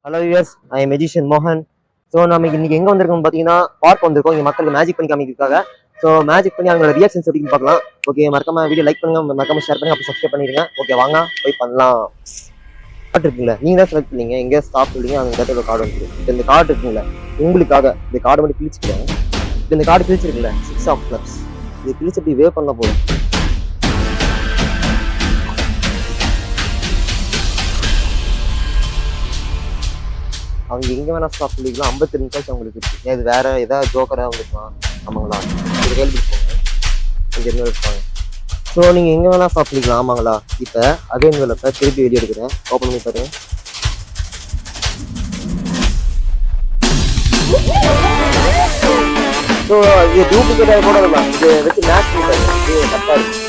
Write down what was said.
Hello US ஐ magician மோகன். So நம்ம இன்னைக்கு எங்கே வந்திருக்கோம் பார்த்தீங்கன்னா பார்க் வந்திருக்கோம் இங்கே மக்களுக்கு மேஜிக் பண்ணி காமிக்கிறதுக்காக. ஸோ மேஜிக் பண்ணி அவங்களோட ரியாக்ஷன்ஸ் எப்படி பார்க்கலாம். ஓகே, மறக்காம வீடியோ லைக் பண்ணுங்க, மறக்காம ஷேர் பண்ணுங்க, அப்படி சப்ஸ்கிரைப் பண்ணிடுங்க. ஓகே வாங்க போய் பண்ணலாம். கார்டு இருக்குங்களா, நீங்கள் தான் செலக்ட் பண்ணீங்க எங்கே ஸ்டாப் சொல்லிங்க அந்த இடத்துல ஒரு கார்டு வந்துருக்கு. இந்த கார்டு இருக்குங்களா உங்களுக்காக இந்த கார்டு மட்டும் கிழிச்சுக்கிறேன். இந்த கார்டு கிழிச்சிருக்குல்ல 6 ஆஃப் கிளப்ஸ், இது கிழிச்சு அப்படி வேவ் பண்ண போதும். அவங்க எங்கே வேணா ஸ்டாப் சொல்லிக்கலாம். 52 நிமிஷம் அவங்களுக்கு இருக்கு. இது வேற ஏதாவது ஜோக்கராக வந்துருக்கலாம். ஆமாங்களா, இது கேள்வி போங்க அங்கே இருந்து இருப்பாங்க. ஸோ நீங்கள் எங்கே வேணா ஸ்டாப் பண்ணிக்கலாம். ஆமாங்களா, இப்போ அதே நிலப்ப திருப்பி வெளியே எடுக்கிறேன். ஓப்பன் பண்ணி பாருங்க. ஸோ இது டூப்ளிகேட்டாக கூட இருக்கலாம். இது வச்சு மேட்ச் பண்ணுறது இது தப்பாக இருக்கு.